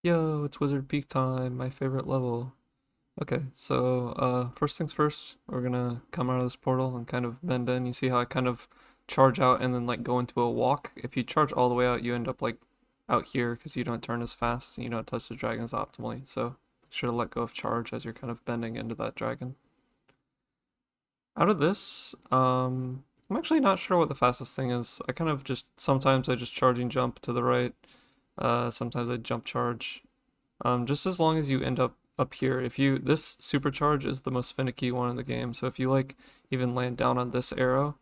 Yo, it's Wizard Peak time, my favorite level. Okay, so first things first, we're gonna come out of this portal and kind of bend in. You see how I kind of charge out and then like go into a walk? If you charge all the way out, you end up like out here because you don't turn as fast and you don't touch the dragons optimally. So make sure to let go of charge as you're kind of bending into that dragon. Out of this, I'm actually not sure what the fastest thing is. I kind of just sometimes I just charging jump to the right. Sometimes I jump charge. Just as long as you end up here. If you this supercharge is the most finicky one in the game, so if you like even land down on this arrow,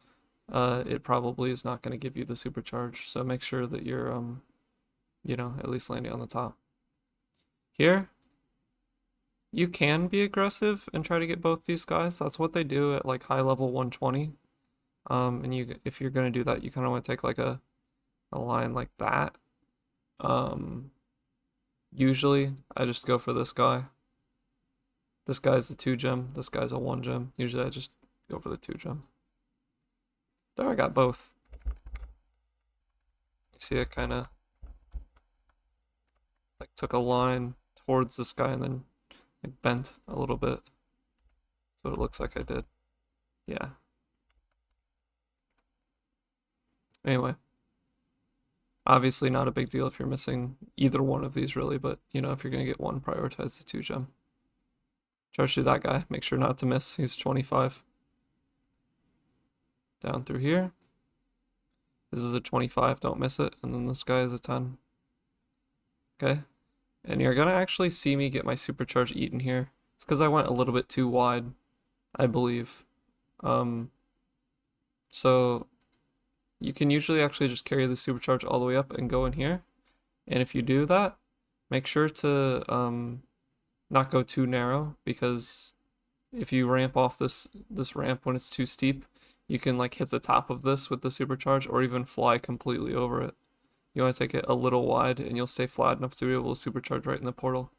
it probably is not going to give you the supercharge. So make sure that you're at least landing on the top. Here, you can be aggressive and try to get both these guys. That's what they do at like high level 120. And if you're gonna do that, you kind of want to take like a line like that. Um, Usually I just go for this guy. This guy's a 2 gem, this guy's a 1 gem. Usually I just go for the 2 gem. There I got both. You see I kind of like took a line towards this guy and then like bent a little bit. That's what it looks like I did. Yeah. Anyway, obviously not a big deal if you're missing either one of these really, but if you're gonna get one, prioritize the 2 gem. Charge to that guy, make sure not to miss. He's 25. Down through here. This is a 25, don't miss it. And then this guy is a 10. Okay. And you're gonna actually see me get my supercharge eaten here. It's because I went a little bit too wide, I believe. Um, so you can usually actually just carry the supercharge all the way up and go in here. And if you do that, make sure to not go too narrow, because if you ramp off this ramp when it's too steep, you can like hit the top of this with the supercharge or even fly completely over it. You want to take it a little wide and you'll stay flat enough to be able to supercharge right in the portal.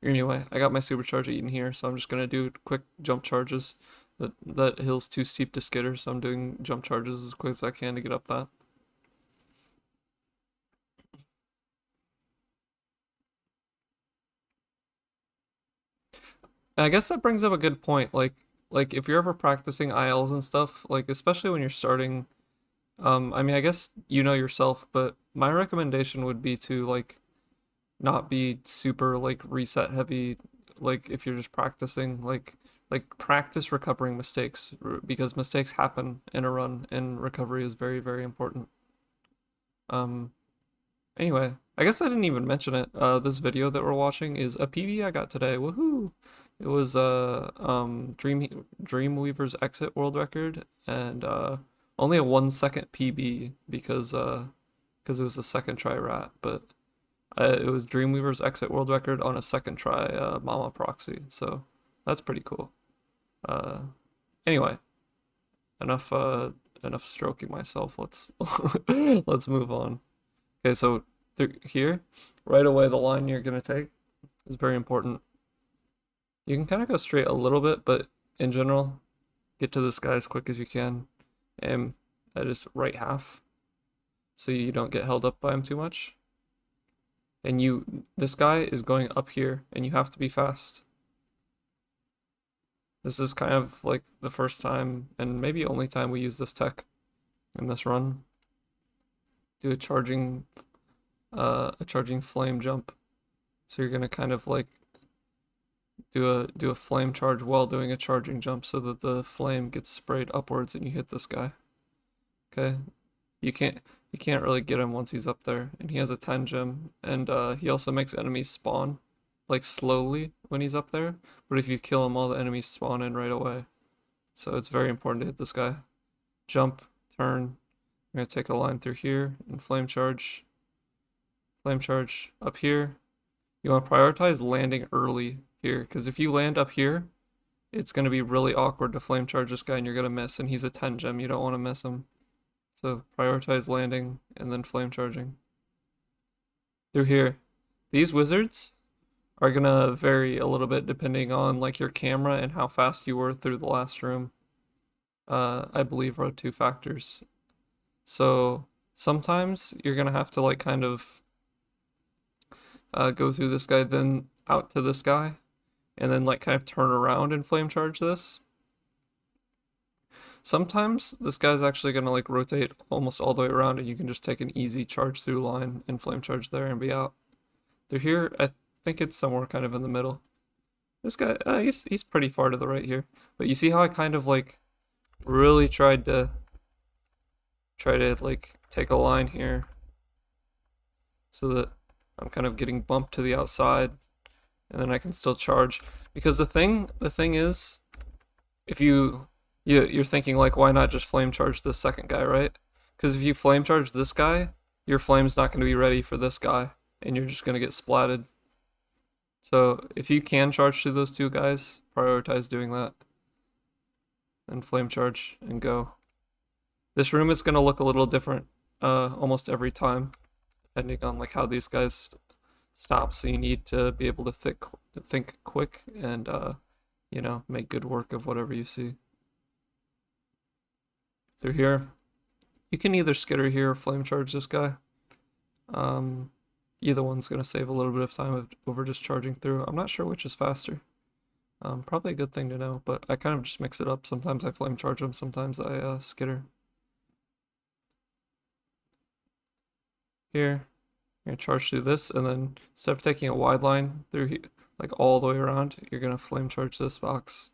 Anyway, I got my supercharge eaten here, so I'm just gonna do quick jump charges. That hill's too steep to skitter, so I'm doing jump charges as quick as I can to get up that. And I guess that brings up a good point. Like if you're ever practicing ILs and stuff, like especially when you're starting, I mean I guess you know yourself, but my recommendation would be to like not be super like reset heavy, like if you're just practicing, like practice recovering mistakes, because mistakes happen in a run and recovery is very very important. um Anyway, I guess I didn't even mention it. This video that we're watching is a PB I got today. Woohoo! It was Dreamweaver's exit world record, and only a 1 second PB because it was a second try rat, but it was Dreamweaver's exit world record on a second try Mama proxy. So that's pretty cool. Uh, Anyway, enough enough stroking myself. Let's let's move on. Okay, so through here, right away, the line you're gonna take is very important. You can kind of go straight a little bit, but in general, get to this guy as quick as you can, and at his right half, so you don't get held up by him too much. And this guy is going up here, and you have to be fast. This is kind of like the first time, and maybe only time we use this tech in this run. Do a charging flame jump. So you're gonna kind of like do a flame charge while doing a charging jump so that the flame gets sprayed upwards and you hit this guy. Okay? You can't you can't really get him once he's up there, and he has a 10 gem, and he also makes enemies spawn like slowly when he's up there, but if you kill him all the enemies spawn in right away. So it's very important to hit this guy. Jump, turn. I'm gonna take a line through here and flame charge. Flame charge up here. You want to prioritize landing early here, because if you land up here, it's going to be really awkward to flame charge this guy and you're going to miss, and he's a 10 gem. You don't want to miss him. So prioritize landing and then flame charging. Through here. These wizards are going to vary a little bit depending on like your camera and how fast you were through the last room. I believe are two factors. So sometimes you're going to have to like kind of go through this guy, then out to this guy, and then like kind of turn around and flame charge this. Sometimes this guy's actually gonna like rotate almost all the way around and you can just take an easy charge through line and flame charge there and be out. Through here, I think it's somewhere kind of in the middle. This guy, he's pretty far to the right here. But you see how I kind of like really tried to like take a line here so that I'm kind of getting bumped to the outside and then I can still charge. Because the thing is, if you're thinking like, why not just flame charge this second guy, right? Because if you flame charge this guy, your flame's not going to be ready for this guy, and you're just going to get splatted. So if you can charge through those two guys, prioritize doing that. And flame charge and go. This room is going to look a little different almost every time, depending on like how these guys stop. So you need to be able to think quick and you know, make good work of whatever you see. Through here, you can either skitter here or flame charge this guy. Either one's gonna save a little bit of time over just charging through. I'm not sure which is faster. Probably a good thing to know, but I kind of just mix it up. Sometimes I flame charge them, sometimes I skitter. Here, you're gonna charge through this, and then instead of taking a wide line through here, like all the way around, you're gonna flame charge this box.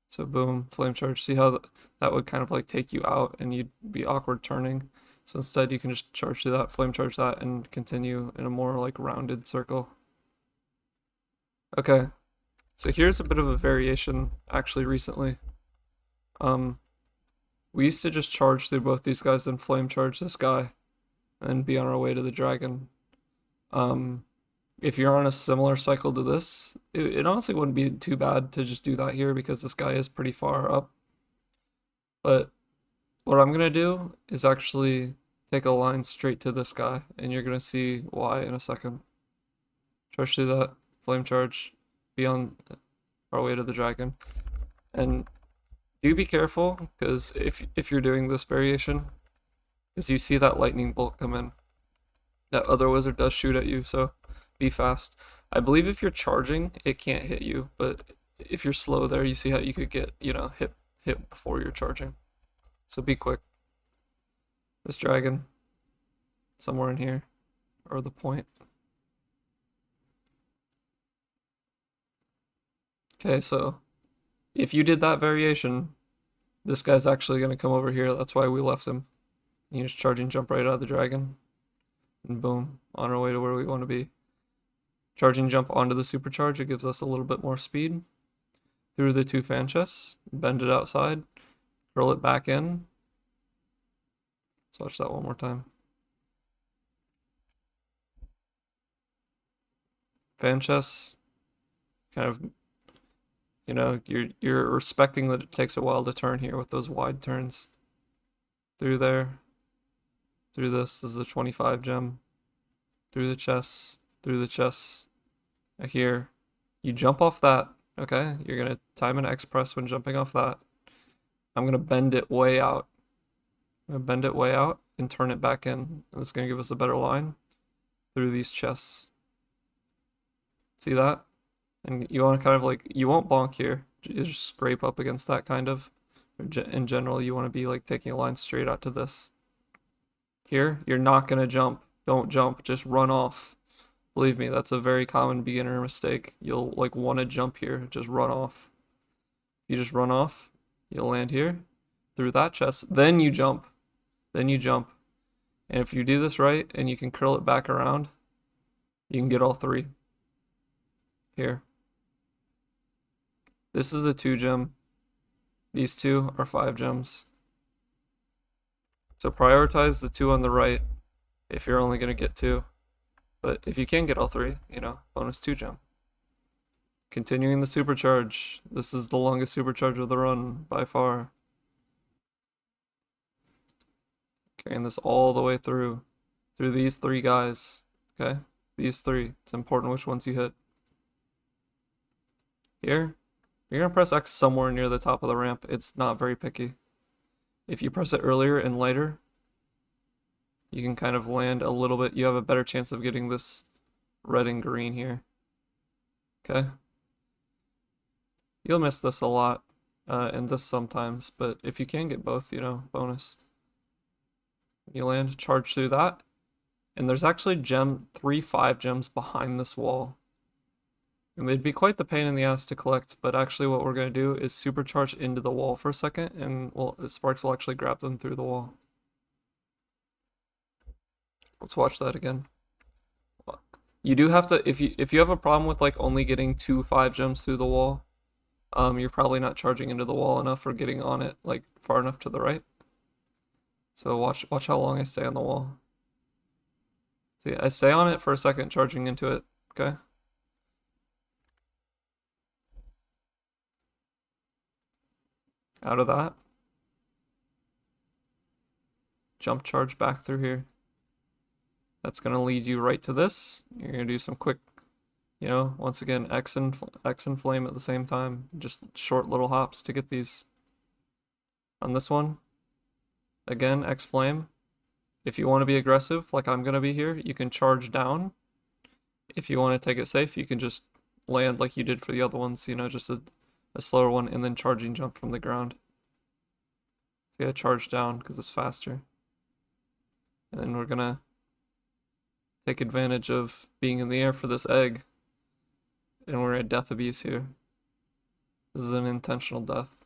So boom, flame charge. See how that would kind of like take you out and you'd be awkward turning. So instead you can just charge through that, flame charge that, and continue in a more like rounded circle. Okay, so here's a bit of a variation actually recently. We used to just charge through both these guys and flame charge this guy and be on our way to the dragon. If you're on a similar cycle to this, it honestly wouldn't be too bad to just do that here because this guy is pretty far up. But what I'm gonna do is actually take a line straight to this guy, and you're gonna see why in a second. Charge through that, flame charge, be on our way to the dragon. And do be careful, because if you're doing this variation, because you see that lightning bolt come in, that other wizard does shoot at you, so be fast. I believe if you're charging, it can't hit you, but if you're slow there, you see how you could get, you know, hit before you're charging. So be quick. This dragon, somewhere in here, or the point. Okay, so if you did that variation, this guy's actually going to come over here. That's why we left him. You just charging jump right out of the dragon. And boom, on our way to where we want to be. Charging jump onto the supercharge, it gives us a little bit more speed. Through the two fan chests, bend it outside, curl it back in. Let's watch that one more time. Fan chests, kind of, you know, you're respecting that it takes a while to turn here with those wide turns. Through there, through this is a 25 gem. Through the chests, here. You jump off that, okay? You're gonna time an X press when jumping off that. I'm gonna bend it way out. I'm gonna bend it way out and turn it back in. And it's gonna give us a better line through these chests. See that? And you want to kind of like, you won't bonk here. You just scrape up against that kind of. In general, you want to be like taking a line straight out to this. Here, you're not gonna jump. Don't jump, just run off. Believe me, that's a very common beginner mistake. You'll like want to jump here, just run off. You just run off, you'll land here, through that chest, then you jump. And if you do this right, and you can curl it back around, you can get all three. Here. This is a 2 gem. These two are 5 gems. So prioritize the 2 on the right if you're only going to get 2. But if you can get all 3, you know, bonus 2 gem. Continuing the supercharge. This is the longest supercharge of the run by far. Carrying this all the way through these 3 guys. Okay? These 3. It's important which ones you hit. Here, you're going to press X somewhere near the top of the ramp. It's not very picky. If you press it earlier and later, you can kind of land a little bit. You have a better chance of getting this red and green here. Okay. You'll miss this a lot, and this sometimes, but if you can get both, bonus. You land, charge through that, and there's actually 5 gems behind this wall. And they'd be quite the pain in the ass to collect, but actually what we're going to do is supercharge into the wall for a second, and Sparks will actually grab them through the wall. Let's watch that again. You do have to, if you have a problem with like only getting 2 5 gems through the wall, you're probably not charging into the wall enough or getting on it like far enough to the right. So watch how long I stay on the wall. See, I stay on it for a second, charging into it, okay? Out of that. Jump charge back through here. That's going to lead you right to this. You're going to do some quick, once again, X and flame at the same time. Just short little hops to get these. On this one, again, X flame. If you want to be aggressive, like I'm going to be here, you can charge down. If you want to take it safe, you can just land like you did for the other ones, just a slower one, and then charging jump from the ground. So yeah, charge down because it's faster. And then we're going to take advantage of being in the air for this egg. And we're at death abuse here. This is an intentional death.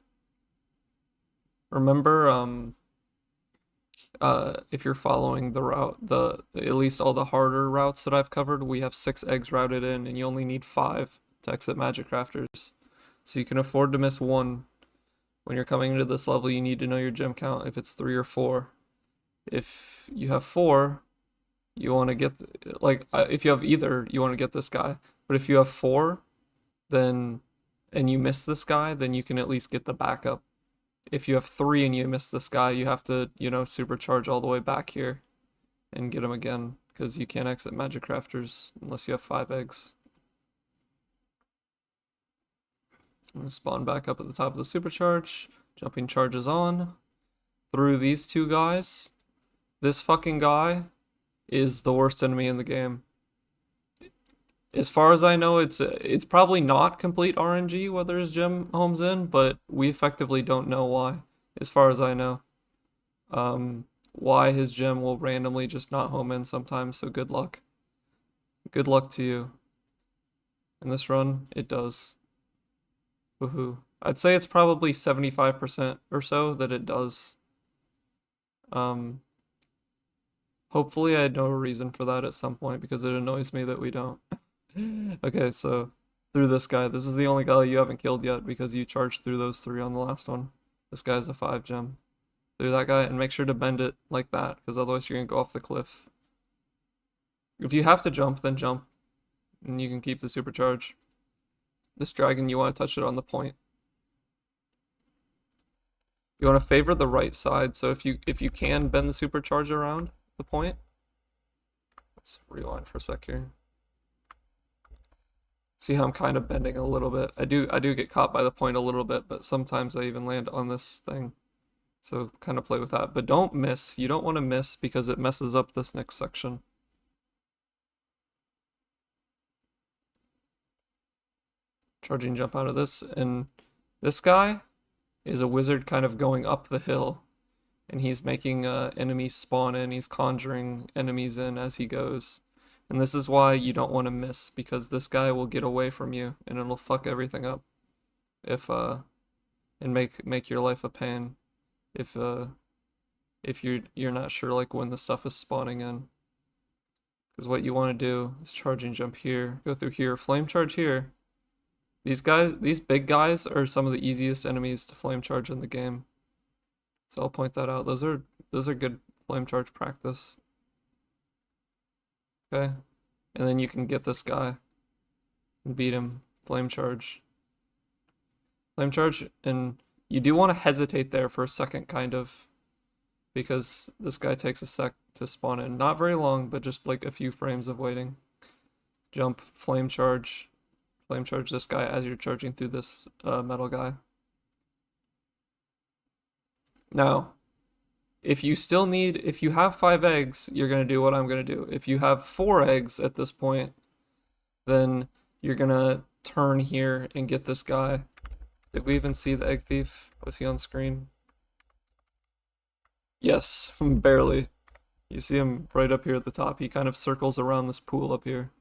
Remember, if you're following the route, at least all the harder routes that I've covered, we have 6 eggs routed in, and you only need 5 to exit Magic Crafters. So you can afford to miss 1. When you're coming into this level, you need to know your gem count if it's 3 or 4. If you have 4, you want to get, if you have either, you want to get this guy. But if you have 4, and you miss this guy, then you can at least get the backup. If you have 3 and you miss this guy, you have to, supercharge all the way back here and get him again, because you can't exit Magic Crafters unless you have 5 eggs. I'm going to spawn back up at the top of the supercharge. Jumping charges on. Through these 2 guys. This fucking guy is the worst enemy in the game. As far as I know, it's probably not complete RNG whether his gem homes in, but we effectively don't know why, as far as I know. Why his gem will randomly just not home in sometimes, so good luck. Good luck to you. In this run, it does. Woohoo. I'd say it's probably 75% or so that it does. Hopefully I know a reason for that at some point, because it annoys me that we don't. Okay, so through this guy. This is the only guy you haven't killed yet because you charged through those 3 on the last one. This guy's a 5 gem. Through that guy, and make sure to bend it like that, because otherwise you're going to go off the cliff. If you have to jump, then jump, and you can keep the supercharge. This dragon, you want to touch it on the point. You want to favor the right side, so if you can bend the supercharge around the point. Let's rewind for a sec here. See how I'm kind of bending a little bit. I do get caught by the point a little bit, but sometimes I even land on this thing. So kind of play with that. But don't miss. You don't want to miss because it messes up this next section. Charging jump out of this, and this guy is a wizard kind of going up the hill, and he's making enemies spawn in. He's conjuring enemies in as he goes. And this is why you don't want to miss, because this guy will get away from you and it'll fuck everything up if and make your life a pain if you're not sure like when the stuff is spawning in. Because what you want to do is charging jump here, go through here, flame charge here. These big guys are some of the easiest enemies to flame charge in the game. So I'll point that out. Those are good flame charge practice. Okay, and then you can get this guy and beat him. Flame charge, and you do want to hesitate there for a second, kind of, because this guy takes a sec to spawn in. Not very long, but just like a few frames of waiting. Jump, flame charge this guy as you're charging through this metal guy. Now, if you have 5 eggs, you're going to do what I'm going to do. If you have 4 eggs at this point, then you're gonna turn here and get this guy. Did we even see the egg thief? Was he on screen? Yes, barely. You see him right up here at the top. He kind of circles around this pool up here.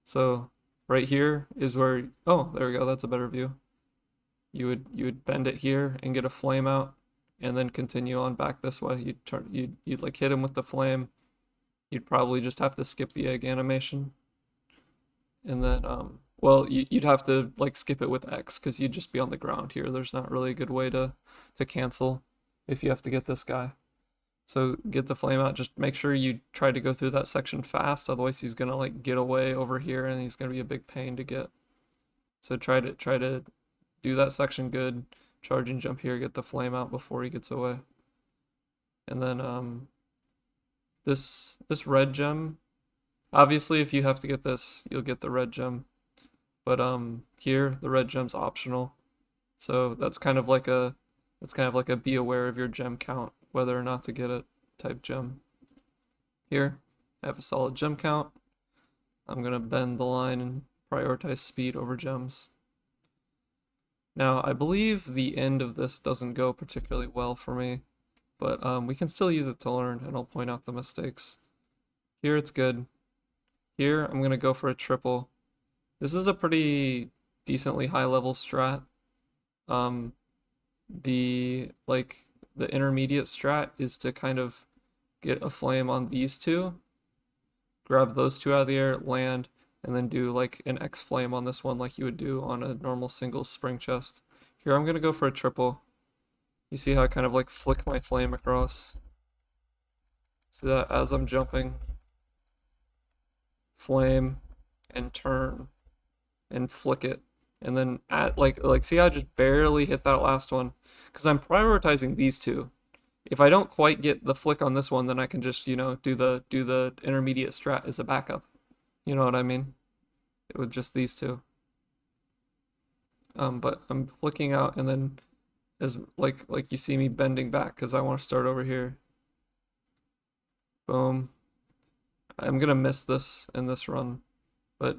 So right here is where, oh, there we go. That's a better view. You would bend it here and get a flame out, and then continue on back this way. You'd like hit him with the flame. You'd probably just have to skip the egg animation, and then well, you'd have to like skip it with X because you'd just be on the ground here. There's not really a good way to cancel if you have to get this guy. So get the flame out. Just make sure you try to go through that section fast, otherwise he's gonna like get away over here and he's gonna be a big pain to get. So try to do that section good. Charge and jump here, get the flame out before he gets away. And then this red gem, obviously if you have to get this, you'll get the red gem. But here the red gem's optional. So that's kind of like a be aware of your gem count, whether or not to get it type gem. Here, I have a solid gem count. I'm gonna bend the line and prioritize speed over gems. Now, I believe the end of this doesn't go particularly well for me, but we can still use it to learn, and I'll point out the mistakes. Here it's good. Here, I'm gonna go for a triple. This is a pretty decently high level strat. The intermediate strat is to kind of get a flame on these two, grab those two out of the air, land, and then do like an X flame on this one like you would do on a normal single spring chest. Here I'm gonna go for a triple. You see how I kind of like flick my flame across? See that as I'm jumping? Flame and turn and flick it. And then at like see how I just barely hit that last one? Because I'm prioritizing these two. If I don't quite get the flick on this one, then I can just, you know, do the intermediate strat as a backup. You know what I mean? With just these two. But I'm flicking out and then as like you see me bending back because I want to start over here. Boom. I'm gonna miss this in this run, but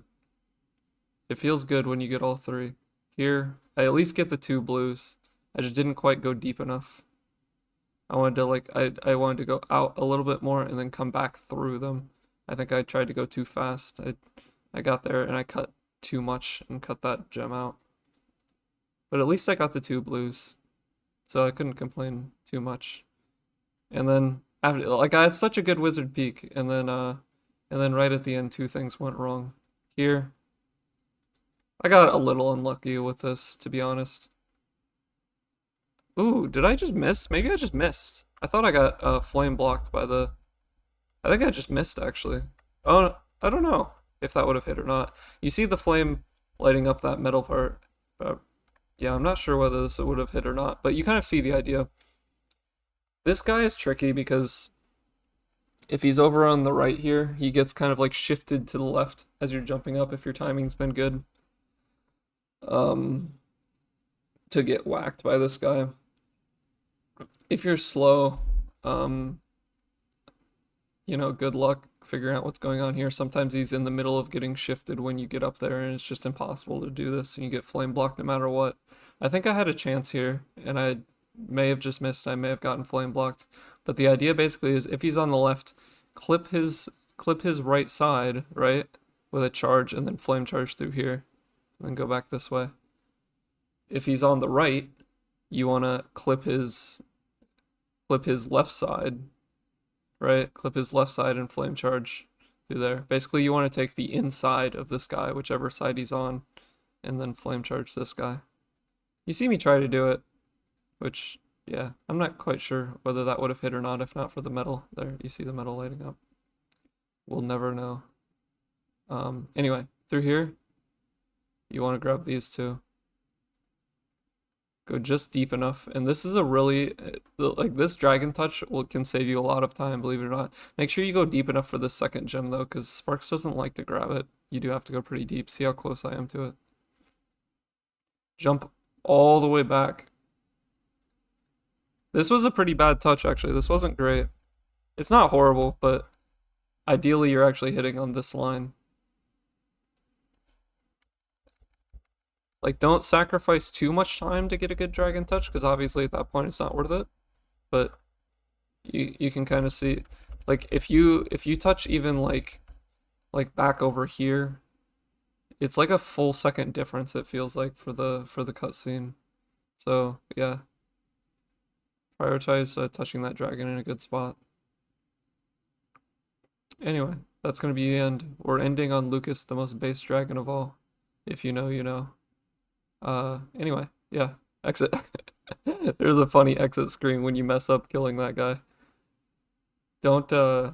it feels good when you get all three. Here, I at least get the two blues. I just didn't quite go deep enough. I wanted to like I wanted to go out a little bit more and then come back through them. I think I tried to go too fast. I got there and I cut too much and cut that gem out. But at least I got the two blues, so I couldn't complain too much. And then after, like I had such a good wizard peak, and then right at the end, two things went wrong. Here, I got a little unlucky with this, to be honest. Ooh, did I just miss? Maybe I just missed. I thought I got flame blocked by the. I think I just missed actually. Oh, I don't know if that would have hit or not. You see the flame lighting up that metal part. But yeah, I'm not sure whether this would have hit or not, but you kind of see the idea. This guy is tricky because if he's over on the right here, he gets kind of like shifted to the left as you're jumping up if your timing's been good. To get whacked by this guy. If you're slow, you know, good luck figuring out what's going on here. Sometimes he's in the middle of getting shifted when you get up there and it's just impossible to do this and you get flame blocked no matter what. I think I had a chance here and I may have just missed. I may have gotten flame blocked. But the idea basically is if he's on the left, clip his right side, right? With a charge and then flame charge through here. And then go back this way. If he's on the right, you wanna clip his left side, right? Clip his left side and flame charge through there. Basically, you want to take the inside of this guy, whichever side he's on, and then flame charge this guy. You see me try to do it, which, yeah, I'm not quite sure whether that would have hit or not if not for the metal there. You see the metal lighting up. We'll never know. Anyway, through here, you want to grab these two. Go just deep enough, and this is a really, like this dragon touch can save you a lot of time, believe it or not. Make sure you go deep enough for the second gem though, because Sparks doesn't like to grab it. You do have to go pretty deep. See how close I am to it. Jump all the way back. This was a pretty bad touch actually. This wasn't great. It's not horrible, but ideally you're actually hitting on this line. Like, don't sacrifice too much time to get a good dragon touch, because obviously at that point it's not worth it. But you can kind of see, like, if you touch even like back over here, it's like a full second difference. It feels like for the cutscene. So yeah, prioritize touching that dragon in a good spot. Anyway, that's gonna be the end. We're ending on Lucas, the most base dragon of all. If you know, you know. Anyway, yeah, exit. There's a funny exit screen when you mess up killing that guy. Don't uh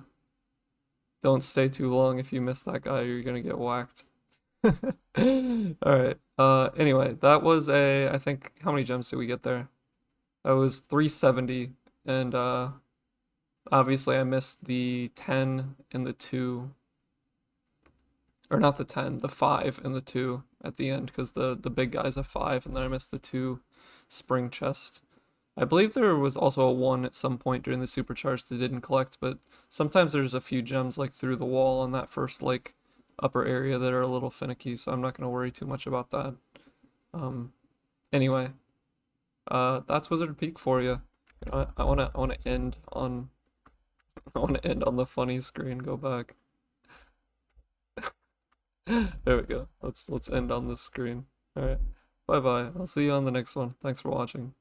don't stay too long if you miss that guy, you're gonna get whacked. Alright. Anyway, that was I think how many gems did we get there? That was 370 and obviously I missed the 10 and the 2, or not the 10, the 5 and the 2 at the end because the big guy's a 5 and then I missed the 2 spring chest. I believe there was also a 1 at some point during the supercharge that didn't collect, but sometimes there's a few gems like through the wall on that first like upper area that are a little finicky, so I'm not going to worry too much about that. Um, anyway, that's Wizard Peak for you. I want to end on I want to end on the funny screen. Go back. There we go. Let's end on this screen. All right. Bye bye. I'll see you on the next one. Thanks for watching.